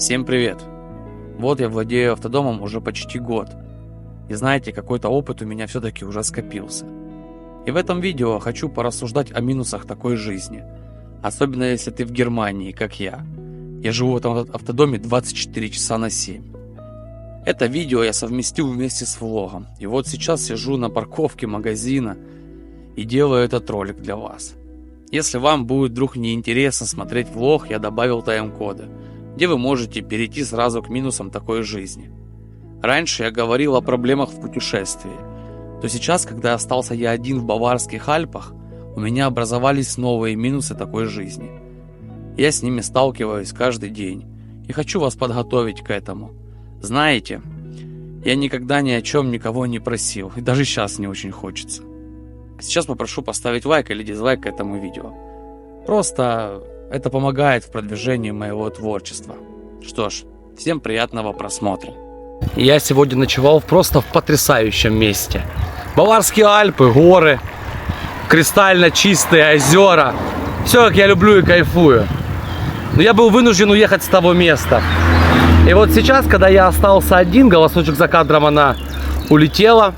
Всем привет! Вот я владею автодомом уже почти год. И знаете, какой-то опыт у меня все-таки уже скопился. И в этом видео хочу порассуждать о минусах такой жизни. Особенно если ты в Германии, как я. Я живу в этом автодоме 24 часа на 7. Это видео я совместил вместе с влогом. И вот сейчас сижу на парковке магазина и делаю этот ролик для вас. Если вам будет вдруг неинтересно смотреть влог, я добавил тайм-коды, где вы можете перейти сразу к минусам такой жизни. Раньше я говорил о проблемах в путешествии, то сейчас, когда остался я один в Баварских Альпах, у меня образовались новые минусы такой жизни. Я с ними сталкиваюсь каждый день и хочу вас подготовить к этому. Знаете, я никогда ни о чем никого не просил, и даже сейчас не очень хочется. Сейчас попрошу поставить лайк или дизлайк к этому видео. Просто это помогает в продвижении моего творчества. Что ж, всем приятного просмотра. Я сегодня ночевал просто в потрясающем месте. Баварские Альпы, горы, кристально чистые озера. Все, как я люблю и кайфую. Но я был вынужден уехать с того места. И вот сейчас, когда я остался один, голосочек за кадром, она улетела,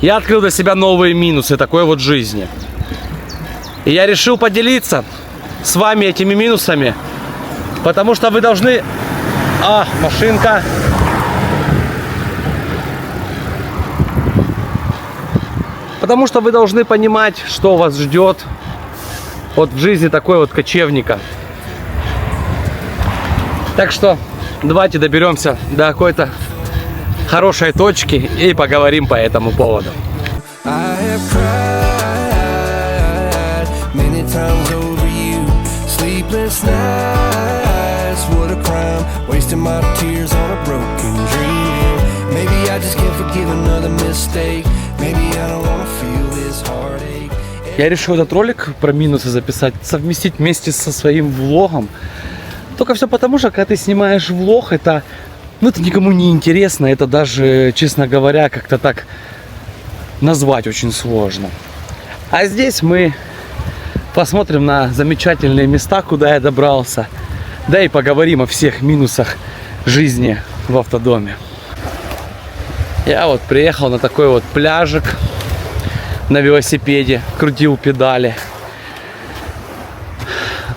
я открыл для себя новые минусы такой вот жизни. И я решил поделиться с вами этими минусами, потому что вы должны... машинка. Потому что вы должны понимать, что вас ждет вот в жизни такой вот кочевника. Так что давайте доберемся до какой-то хорошей точки и поговорим по этому поводу. Я решил этот ролик про минусы записать, совместить вместе со своим влогом. Только все потому, что когда ты снимаешь влог, это никому не интересно, это даже, честно говоря, как-то так назвать очень сложно. А здесь мы посмотрим на замечательные места, куда я добрался, да и поговорим о всех минусах жизни в автодоме. Я вот приехал на такой вот пляжик на велосипеде, крутил педали.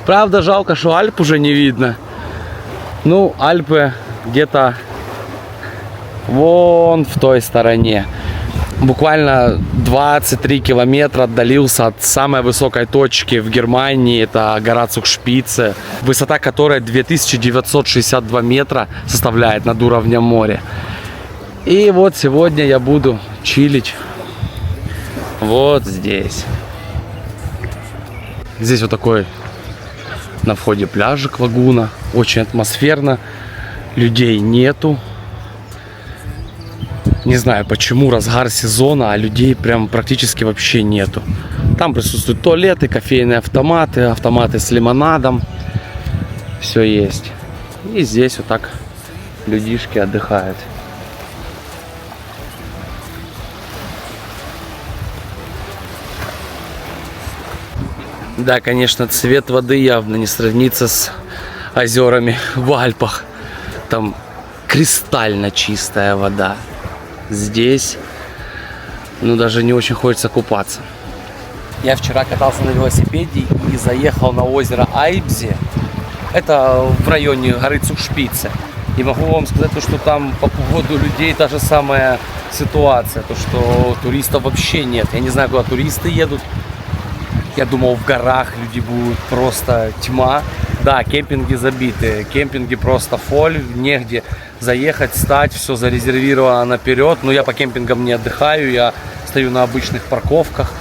Правда, жалко, что Альп уже не видно. Ну, Альпы где-то вон в той стороне. Буквально 23 километра отдалился от самой высокой точки в Германии. Это гора Цукшпице, высота которой 2962 метра составляет над уровнем моря. И вот сегодня я буду чилить вот здесь. Здесь вот такой на входе пляжик, лагуна. Очень атмосферно. Людей нету. Не знаю почему, разгар сезона, а людей прям практически вообще нету. Там присутствуют туалеты, кофейные автоматы, автоматы с лимонадом. Все есть. И здесь вот так людишки отдыхают. Да, конечно, цвет воды явно не сравнится с озерами в Альпах. Там кристально чистая вода. Здесь, даже не очень хочется купаться. Я вчера катался на велосипеде и заехал на озеро Айбзе. Это в районе горы Цукшпице. И могу вам сказать, что там по поводу людей та же самая ситуация. То, что туристов вообще нет. Я не знаю, куда туристы едут. Я думал, в горах люди будут просто тьма. Да, кемпинги забиты. Кемпинги просто фоль. Негде заехать, стать. Все зарезервировано наперед. Но я по кемпингам не отдыхаю. Я стою на обычных парковках.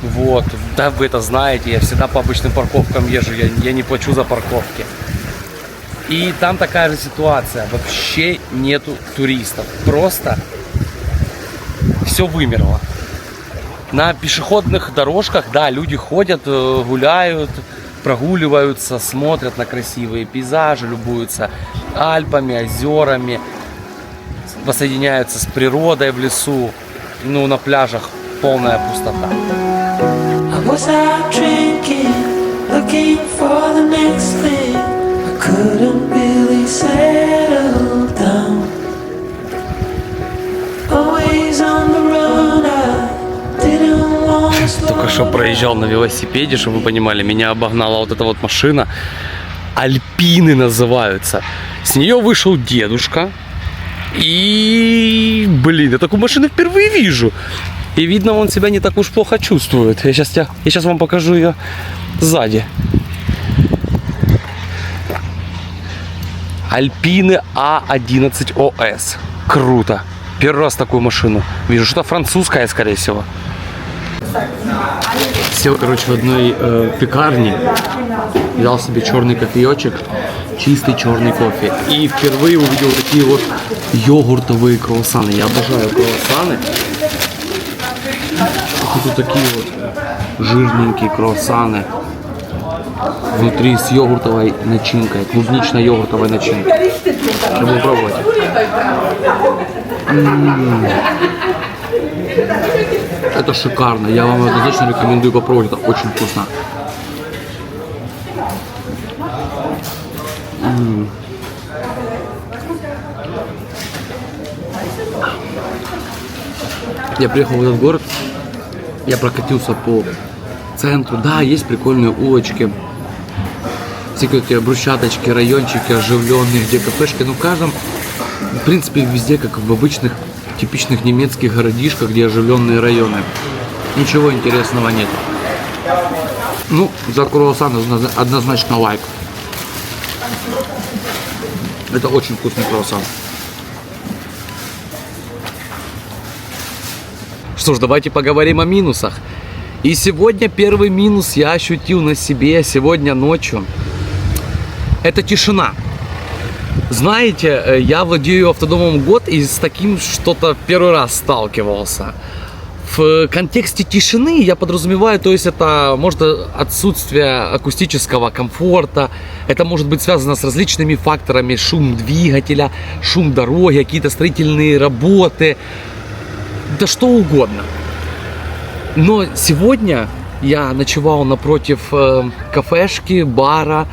Вот. Да, вы это знаете. Я всегда по обычным парковкам езжу. Я не плачу за парковки. И там такая же ситуация. Вообще нету туристов. Просто все вымерло. На пешеходных дорожках, да, люди ходят, гуляют, прогуливаются, смотрят на красивые пейзажи, любуются Альпами, озерами, воссоединяются с природой в лесу. На пляжах полная пустота. Couldn't really say проезжал на велосипеде, чтобы вы понимали, меня обогнала вот эта вот машина. Альпины называются. С нее вышел дедушка. И, блин, я такую машину впервые вижу. И видно, он себя не так уж плохо чувствует. Я сейчас вам покажу ее сзади. Альпины А11ОС. Круто. Первый раз такую машину вижу. Что-то французская, скорее всего. Сел, короче, в одной пекарне. Взял себе черный кофеечек. Чистый черный кофе. И впервые увидел такие вот йогуртовые круассаны. Я обожаю круассаны. Тут такие вот жирненькие круассаны. Внутри с йогуртовой начинкой. Клубнично-йогуртовой начинкой. Я буду пробовать. Это шикарно. Я вам однозначно рекомендую попробовать. Это очень вкусно. Я приехал в этот город. Я прокатился по центру. Да, есть прикольные улочки. Всякие вот брусчаточки, райончики оживленные, где кафешки. Но в каждом, в принципе, везде, как в обычных, типичных немецких городишках, где оживленные районы. Ничего интересного нет. Ну, за круассан однозначно лайк. Это очень вкусный круассан. Что ж, давайте поговорим о минусах. И сегодня первый минус я ощутил на себе сегодня ночью. Это тишина. Знаете, я владею автодомом год и с таким что-то первый раз сталкивался. В контексте тишины я подразумеваю, то есть это может отсутствие акустического комфорта, это может быть связано с различными факторами: шум двигателя, шум дороги, какие-то строительные работы, да что угодно. Но сегодня я ночевал напротив кафешки, бара,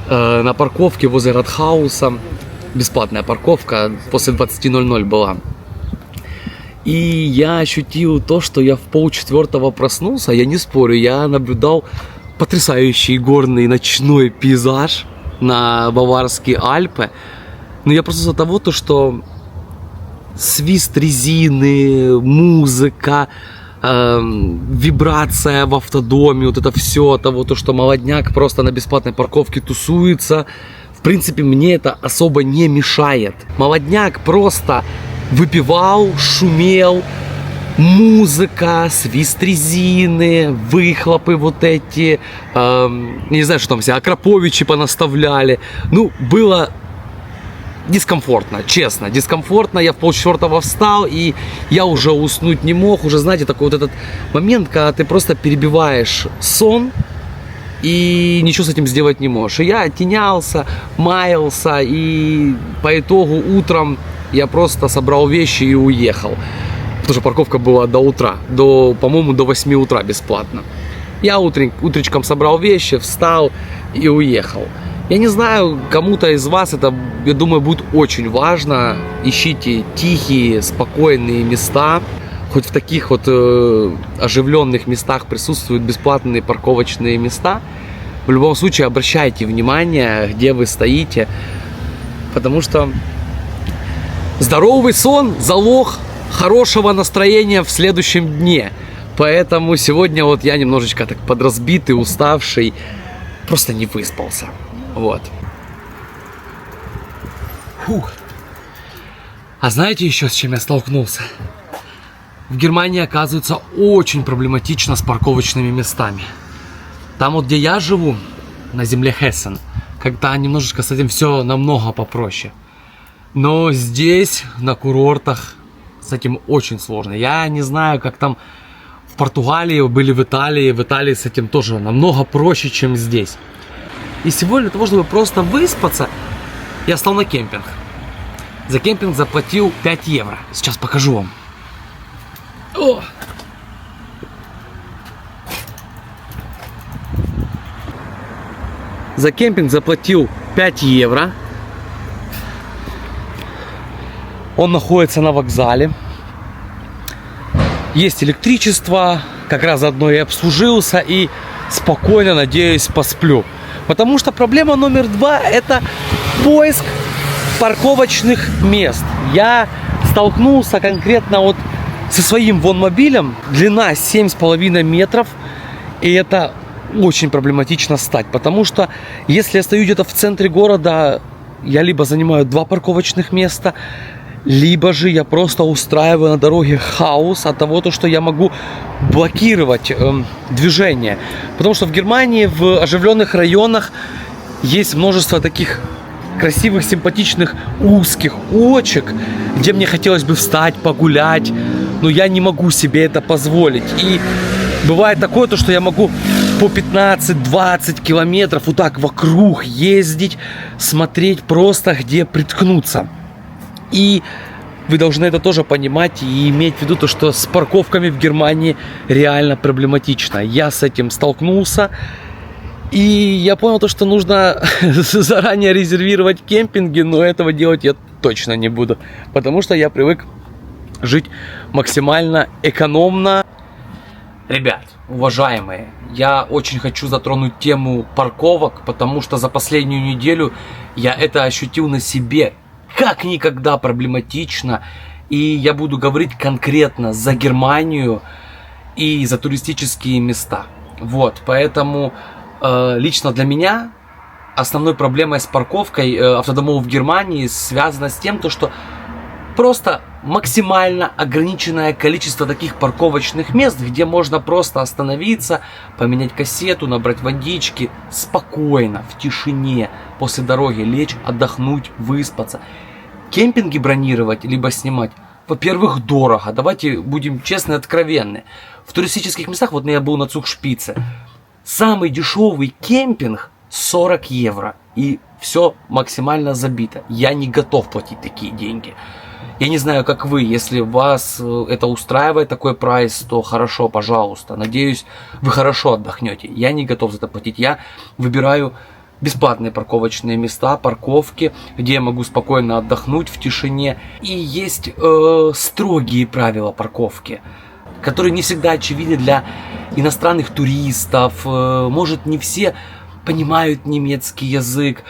на парковке возле Радхауса. Бесплатная парковка после 20:00 была. И я ощутил то, что я в 3:30 проснулся. Я не спорю, я наблюдал потрясающий горный ночной пейзаж на Баварские Альпы. Но я проснулся от того, что свист резины, музыка, вибрация в автодоме, вот это все, того, то, что молодняк просто на бесплатной парковке тусуется. В принципе, мне это особо не мешает. Молодняк просто выпивал, шумел, музыка, свист резины, выхлопы вот эти, не знаю, что там все, Акраповичи понаставляли. Ну, было дискомфортно, честно, дискомфортно. Я в 3:30 встал, и я уже уснуть не мог. Уже, знаете, такой вот этот момент, когда ты просто перебиваешь сон и ничего с этим сделать не можешь. И я тянялся, маялся, и по итогу утром я просто собрал вещи и уехал. Потому что парковка была до утра, по-моему, до 8 утра бесплатно. Я утречком собрал вещи, встал и уехал. Я не знаю, кому-то из вас это, я думаю, будет очень важно. Ищите тихие, спокойные места. Хоть в таких вот оживленных местах присутствуют бесплатные парковочные места. В любом случае обращайте внимание, где вы стоите. Потому что здоровый сон – залог хорошего настроения в следующем дне. Поэтому сегодня вот я немножечко так подразбитый, уставший, просто не выспался. Вот. Фух. А знаете еще, с чем я столкнулся? В Германии, оказывается, очень проблематично с парковочными местами. Там вот, где я живу, на земле Хессен, как-то немножечко с этим все намного попроще. Но здесь, на курортах, с этим очень сложно. Я не знаю, как там в Португалии, были в Италии. В Италии с этим тоже намного проще, чем здесь. И сегодня для того, чтобы просто выспаться, я стал на кемпинг. За кемпинг заплатил 5 евро. Сейчас покажу вам. О! За кемпинг заплатил 5 евро. Он находится на вокзале. Есть электричество, как раз заодно и обслужился, и спокойно, надеюсь, посплю. Потому что проблема номер 2 – это поиск парковочных мест. Я столкнулся конкретно вот со своим вонмобилем. Длина 7,5 метров. И это очень проблематично стать. Потому что если я стою где-то в центре города, я либо занимаю 2 парковочных места, либо же я просто устраиваю на дороге хаос от того, что я могу блокировать движение. Потому что в Германии в оживленных районах есть множество таких красивых, симпатичных, узких улочек, где мне хотелось бы встать, погулять, но я не могу себе это позволить. И бывает такое, что я могу по 15-20 километров вот так вокруг ездить, смотреть просто, где приткнуться. И вы должны это тоже понимать и иметь в виду то, что с парковками в Германии реально проблематично. Я с этим столкнулся. И я понял то, что нужно заранее резервировать кемпинги, но этого делать я точно не буду. Потому что я привык жить максимально экономно. Ребят, уважаемые, я очень хочу затронуть тему парковок, потому что за последнюю неделю я это ощутил на себе. Как никогда проблематично. И я буду говорить конкретно за Германию и за туристические места. Вот, поэтому лично для меня основной проблемой с парковкой автодомов в Германии связано с тем, что просто максимально ограниченное количество таких парковочных мест, где можно просто остановиться, поменять кассету, набрать водички, спокойно, в тишине, после дороги лечь, отдохнуть, выспаться. Кемпинги бронировать, либо снимать, во-первых, дорого. Давайте будем честны и откровенны. В туристических местах, вот я был на Цугшпице, самый дешевый кемпинг 40 евро. И все максимально забито. Я не готов платить такие деньги. Я не знаю, как вы. Если вас это устраивает, такой прайс, то хорошо, пожалуйста. Надеюсь, вы хорошо отдохнете. Я не готов за это платить. Я выбираю бесплатные парковочные места, парковки, где я могу спокойно отдохнуть в тишине. И есть строгие правила парковки, которые не всегда очевидны для иностранных туристов. Может, не все понимают немецкий язык.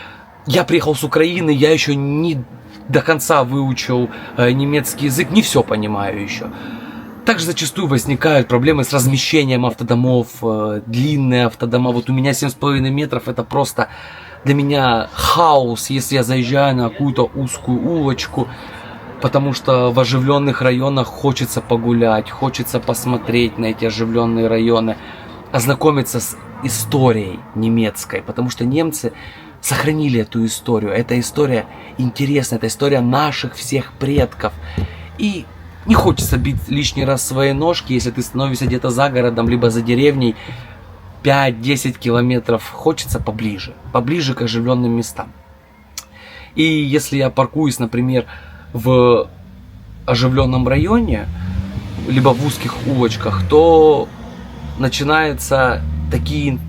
Я приехал с Украины, я еще не до конца выучил немецкий язык, не все понимаю еще. Также зачастую возникают проблемы с размещением автодомов, длинные автодома. Вот у меня 7,5 метров, это просто для меня хаос, если я заезжаю на какую-то узкую улочку, потому что в оживленных районах хочется погулять, хочется посмотреть на эти оживленные районы, ознакомиться с историей немецкой, потому что немцы сохранили эту историю. Эта история интересная, это история наших всех предков. И не хочется бить лишний раз свои ножки, если ты становишься где-то за городом, либо за деревней 5-10 километров. Хочется поближе, поближе к оживленным местам. И если я паркуюсь, например, в оживленном районе, либо в узких улочках, то начинаются такие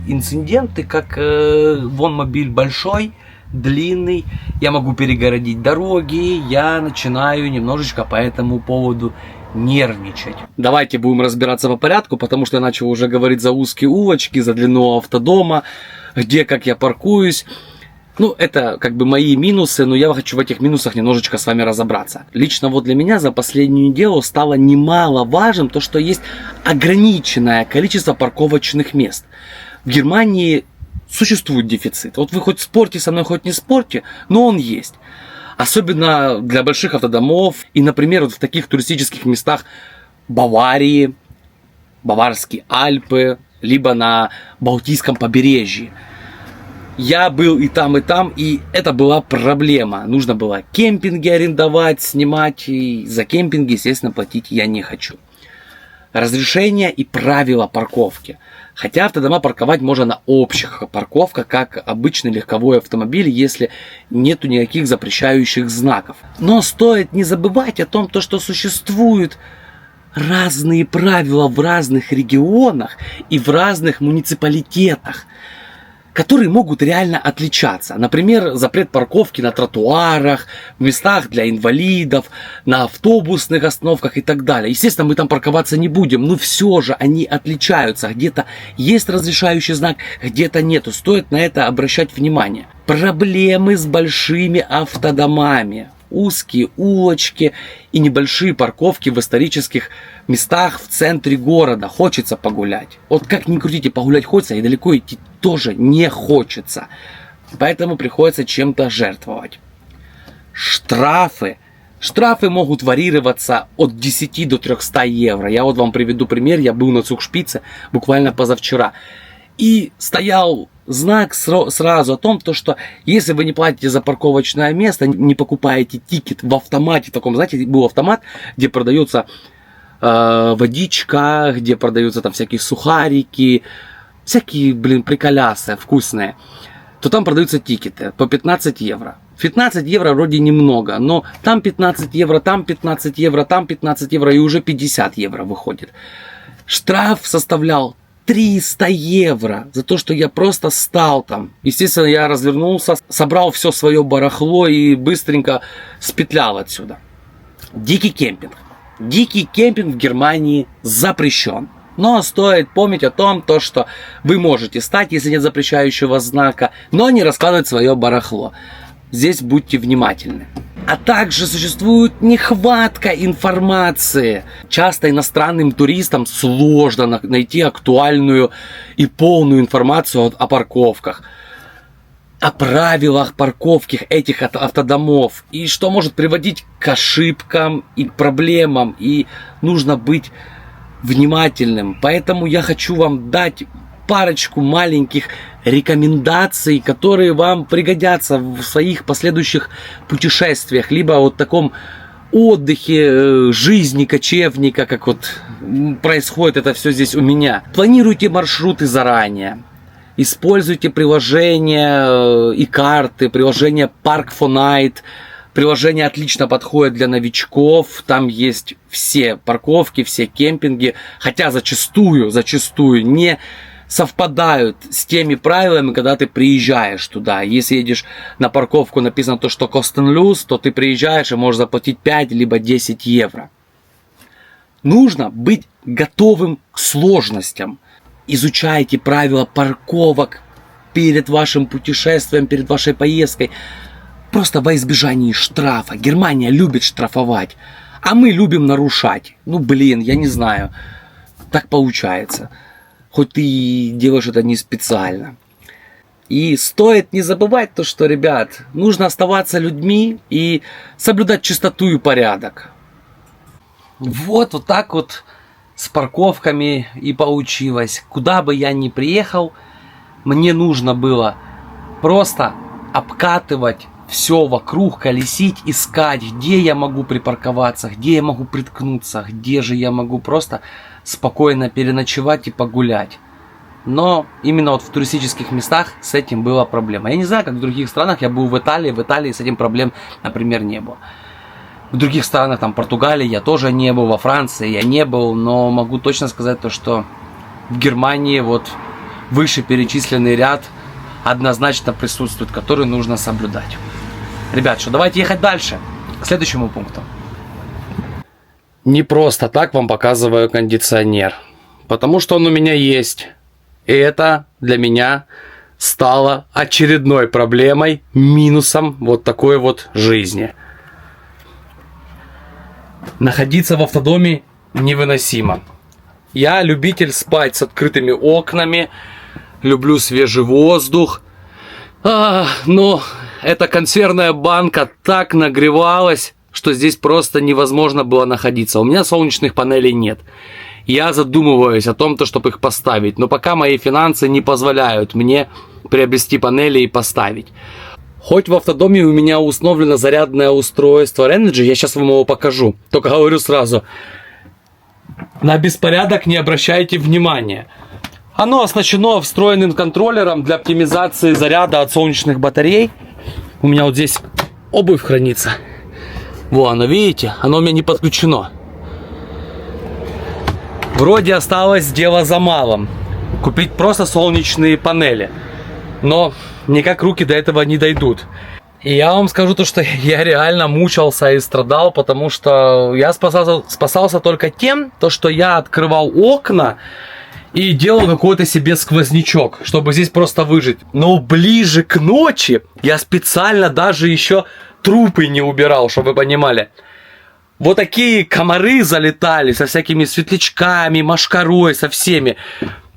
инциденты, как вонмобиль большой, длинный, я могу перегородить дороги, я начинаю немножечко по этому поводу нервничать. Давайте будем разбираться по порядку, потому что я начал уже говорить за узкие улочки, за длину автодома, где, как я паркуюсь. Ну, это как бы мои минусы, но я хочу в этих минусах немножечко с вами разобраться. Лично вот для меня за последнюю неделю стало немаловажным то, что есть ограниченное количество парковочных мест. В Германии существует дефицит. Вот вы хоть спорьте со мной, хоть не спорьте, но он есть. Особенно для больших автодомов. И, например, вот в таких туристических местах Баварии, Баварские Альпы, либо на Балтийском побережье. Я был и там, и это была проблема. Нужно было кемпинги арендовать, снимать, и за кемпинги, естественно, платить я не хочу. Разрешения и правила парковки. Хотя автодома парковать можно на общих парковках, как обычный легковой автомобиль, если нету никаких запрещающих знаков. Но стоит не забывать о том, что существуют разные правила в разных регионах и в разных муниципалитетах, которые могут реально отличаться. Например, запрет парковки на тротуарах, в местах для инвалидов, на автобусных остановках и так далее. Естественно, мы там парковаться не будем, но все же они отличаются. Где-то есть разрешающий знак, где-то нету. Стоит на это обращать внимание. Проблемы с большими автодомами. Узкие улочки и небольшие парковки в исторических местах в центре города. Хочется погулять. Вот как ни крутите, погулять хочется, и далеко идти тоже не хочется. Поэтому приходится чем-то жертвовать. Штрафы. Штрафы могут варьироваться от 10 до 300 евро. Я вот вам приведу пример. Я был на Цугшпице буквально позавчера. И стоял знак сразу о том, что если вы не платите за парковочное место, не покупаете тикет в автомате таком, знаете, был автомат, где продается водичка, где продаются там всякие сухарики, всякие, приколясы вкусные, то там продаются тикеты по 15 евро. 15 евро вроде немного, но там 15 евро, там 15 евро, там 15 евро и уже 50 евро выходит. Штраф составлял 300 евро за то, что я просто стал там. Естественно, я развернулся, собрал все свое барахло и быстренько спетлял отсюда. Дикий кемпинг. Дикий кемпинг в Германии запрещен. Но стоит помнить о том, что вы можете стать, если нет запрещающего знака, но не раскладывать свое барахло. Здесь будьте внимательны. А также существует нехватка информации. Часто иностранным туристам сложно найти актуальную и полную информацию о парковках, о правилах парковки этих автодомов, и что может приводить к ошибкам и к проблемам, и нужно быть внимательным. Поэтому я хочу вам дать парочку маленьких рекомендаций, которые вам пригодятся в своих последующих путешествиях, либо вот таком отдыхе, жизни кочевника, как вот происходит это все здесь у меня. Планируйте маршруты заранее. Используйте приложения и карты, приложение Park4Night. Приложение отлично подходит для новичков. Там есть все парковки, все кемпинги. Хотя зачастую не совпадают с теми правилами, когда ты приезжаешь туда. Если едешь на парковку, написано то, что Kostenlos, то ты приезжаешь и можешь заплатить 5 либо 10 евро. Нужно быть готовым к сложностям. Изучайте правила парковок перед вашим путешествием, перед вашей поездкой. Просто во избежание штрафа. Германия любит штрафовать, а мы любим нарушать. Я не знаю. Так получается. Хоть ты и делаешь это не специально. И стоит не забывать то, что, ребят, нужно оставаться людьми и соблюдать чистоту и порядок. Вот так вот с парковками и получилось. Куда бы я ни приехал, мне нужно было просто обкатывать все вокруг, колесить, искать, где я могу припарковаться, где я могу приткнуться, где же я могу просто спокойно переночевать и погулять. Но именно вот в туристических местах с этим была проблема. Я не знаю, как в других странах. Я был в Италии с этим проблем, например, не было. В других странах, там Португалии я тоже не был, во Франции я не был, но могу точно сказать то, что в Германии вот вышеперечисленный ряд однозначно присутствует, который нужно соблюдать. Ребят, давайте ехать дальше, к следующему пункту. Не просто так вам показываю кондиционер, потому что он у меня есть. И это для меня стало очередной проблемой, минусом вот такой вот жизни. Находиться в автодоме невыносимо. Я любитель спать с открытыми окнами, люблю свежий воздух, но эта консервная банка так нагревалась, что здесь просто невозможно было находиться. У меня солнечных панелей нет. Я задумываюсь о том, чтобы их поставить, но пока мои финансы не позволяют мне приобрести панели и поставить. Хоть в автодоме у меня установлено зарядное устройство Renogy, я сейчас вам его покажу. Только говорю сразу, на беспорядок не обращайте внимания. Оно оснащено встроенным контроллером для оптимизации заряда от солнечных батарей. У меня вот здесь обувь хранится. Во, оно, видите, оно у меня не подключено. Вроде осталось дело за малым. Купить просто солнечные панели. но никак руки до этого не дойдут. И я вам скажу то, что я реально мучился и страдал, потому что я спасался только тем, то, что я открывал окна и делал какой-то себе сквознячок, чтобы здесь просто выжить. Но ближе к ночи я специально даже еще трупы не убирал, чтобы вы понимали. Вот такие комары залетали со всякими светлячками, мошкарой, со всеми.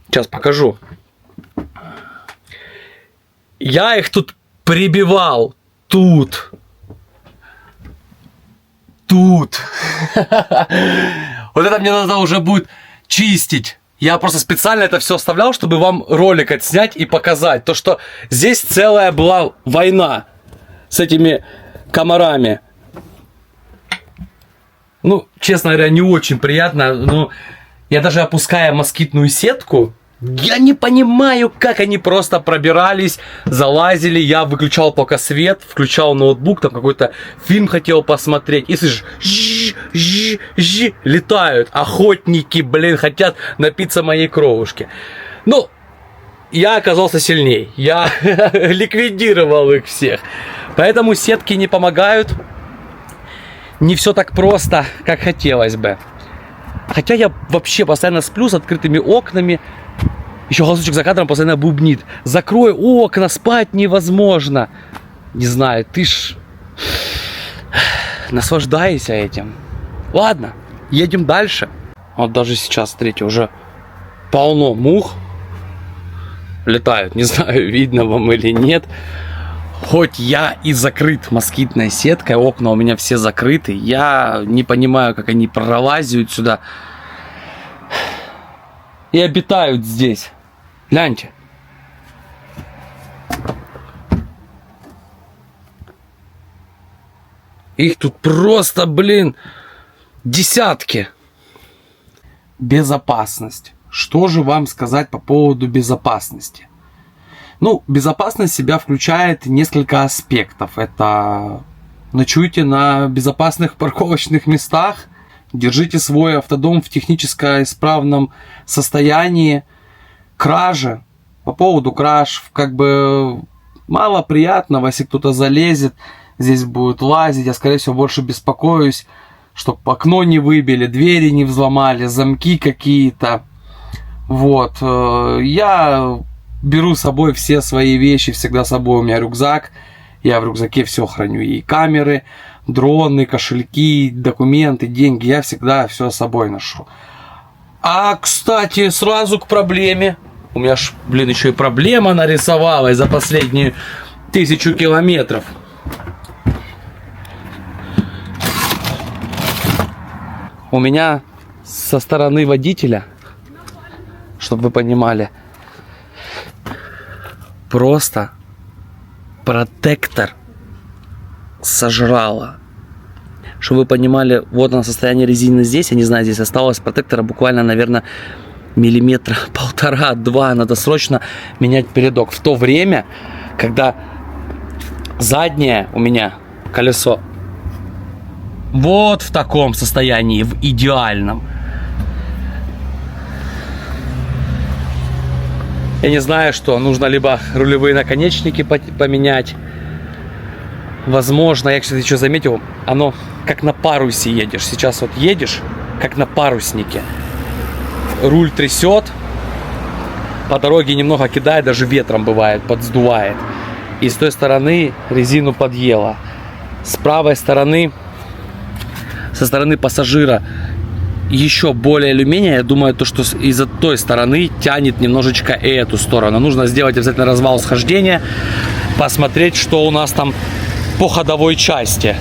Сейчас покажу. Я их тут прибивал. Тут. Вот это мне надо уже будет чистить. Я просто специально это все оставлял, чтобы вам ролик отснять и показать. То, что здесь целая была война с этими комарами. Ну, честно говоря, не очень приятно. Но я даже опуская москитную сетку, я не понимаю, как они просто пробирались, залазили. Я выключал пока свет, включал ноутбук, там какой-то фильм хотел посмотреть. И слышишь, летают охотники, блин, хотят напиться моей кровушки. Ну, я оказался сильней. Я ликвидировал их всех. Поэтому сетки не помогают. Не все так просто, как хотелось бы. Хотя я вообще постоянно сплю с открытыми окнами. Еще голосочек за кадром постоянно бубнит. Закрой окна, спать невозможно. Не знаю, ты ж наслаждайся этим. Ладно, едем дальше. Вот даже сейчас, смотрите, уже полно мух летают. Не знаю, видно вам или нет. Хоть я и закрыт москитной сеткой, окна у меня все закрыты. Я не понимаю, как они пролазят сюда и обитают здесь. Гляньте. Их тут просто, блин, десятки. Безопасность. Что же вам сказать по поводу безопасности? Ну, безопасность в себя включает несколько аспектов. Это ночуйте на безопасных парковочных местах, держите свой автодом в технически исправном состоянии. Кражи. По поводу краж, как бы мало приятного, если кто-то залезет, здесь будет лазить. Я, скорее всего, больше беспокоюсь, чтобы окно не выбили, двери не взломали, замки какие-то. Вот. Я беру с собой все свои вещи, всегда с собой у меня рюкзак. Я в рюкзаке все храню. И камеры, дроны, кошельки, документы, деньги. Я всегда все с собой ношу. А, кстати, сразу к проблеме. У меня ж, блин, еще и проблема нарисовалась за последние 1000 километров. У меня со стороны водителя, чтобы вы понимали, просто протектор сожрало. Чтобы вы понимали, вот оно состояние резины здесь, я не знаю, здесь осталось протектора буквально, наверное, миллиметра 1,5-2. Надо срочно менять передок. В то время, когда заднее у меня колесо вот в таком состоянии, в идеальном. Я не знаю, что нужно либо рулевые наконечники поменять. Возможно, я, кстати, еще заметил, оно как на парусе едешь. Сейчас вот едешь, как на паруснике. Руль трясет, по дороге немного кидает, даже ветром бывает, подсдувает. И с той стороны резину подъело. С правой стороны, со стороны пассажира, еще более или менее, я думаю, то, что из-за той стороны тянет немножечко и эту сторону. Нужно сделать обязательно развал схождения, посмотреть, что у нас там по ходовой части.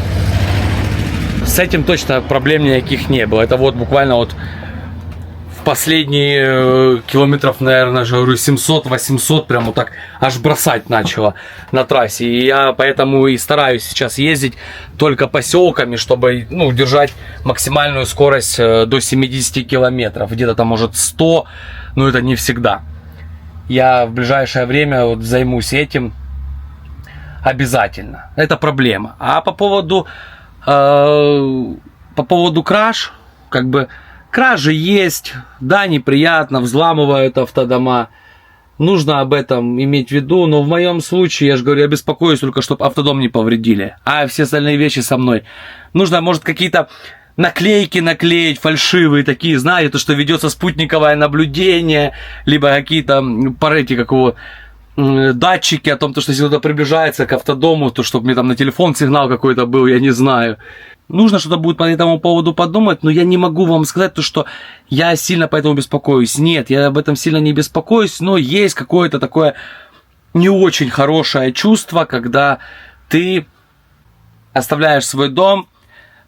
С этим точно проблем никаких не было. Это вот буквально вот в последние километров, наверное, же говорю, 700-800, прям вот так аж бросать начало на трассе. И я поэтому и стараюсь сейчас ездить только поселками, чтобы, ну, держать максимальную скорость до 70 километров. Где-то там может 100, но это не всегда. Я в ближайшее время вот займусь этим обязательно. Это проблема. А по поводу краж, как бы кражи есть, да, неприятно, взламывают автодома, нужно об этом иметь в виду, но в моем случае, я же говорю, я беспокоюсь только, чтобы автодом не повредили, а все остальные вещи со мной. Нужно, может, какие-то наклейки наклеить фальшивые такие, знаете, то, что ведется спутниковое наблюдение, либо какие-то парети, как его, датчики о том, что если кто-то приближается к автодому, то чтобы мне там на телефон сигнал какой-то был, я не знаю. Нужно что-то будет по этому поводу подумать, но я не могу вам сказать то, что я сильно по этому беспокоюсь. Нет, я об этом сильно не беспокоюсь, но есть какое-то такое не очень хорошее чувство, когда ты оставляешь свой дом,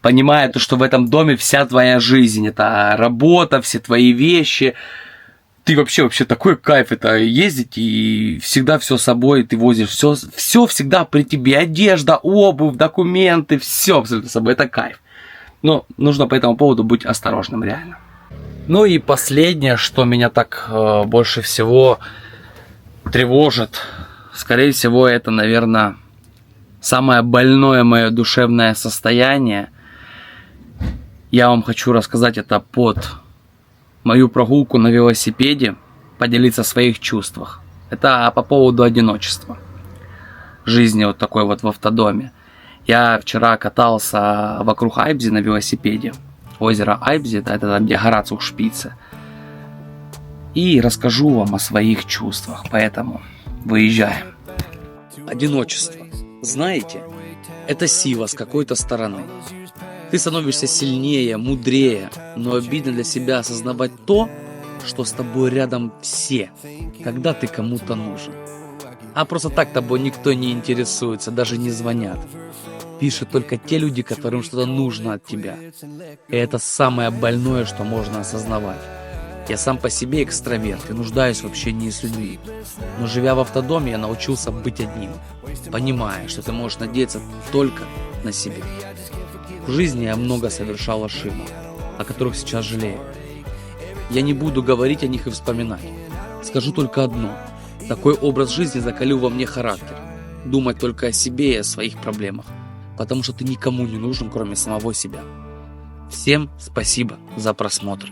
понимая то, что в этом доме вся твоя жизнь, это работа, все твои вещи. Ты вообще такой кайф это ездить, и всегда все с собой, ты возишь все всегда при тебе, одежда, обувь, документы, все абсолютно с собой, это кайф. Но нужно по этому поводу быть осторожным, реально. Ну и последнее, что меня так больше всего тревожит, скорее всего, это, наверное, самое больное мое душевное состояние. Я вам хочу рассказать это под мою прогулку на велосипеде, поделиться о своих чувствах. Это по поводу одиночества. Жизни вот такой вот в автодоме. Я вчера катался вокруг Айбзи на велосипеде. Озеро Айбзи, это там, где гора Цухшпице. И расскажу вам о своих чувствах, поэтому выезжаем. Одиночество. Знаете, это сила с какой-то стороны. Ты становишься сильнее, мудрее, но обидно для себя осознавать то, что с тобой рядом все, когда ты кому-то нужен. А просто так тобой никто не интересуется, даже не звонят. Пишут только те люди, которым что-то нужно от тебя. И это самое больное, что можно осознавать. Я сам по себе экстраверт и нуждаюсь в общении с людьми. Но живя в автодоме, я научился быть одним, понимая, что ты можешь надеяться только на себя. В жизни я много совершал ошибок, о которых сейчас жалею. Я не буду говорить о них и вспоминать. Скажу только одно. Такой образ жизни закалил во мне характер. Думать только о себе и о своих проблемах. Потому что ты никому не нужен, кроме самого себя. Всем спасибо за просмотр.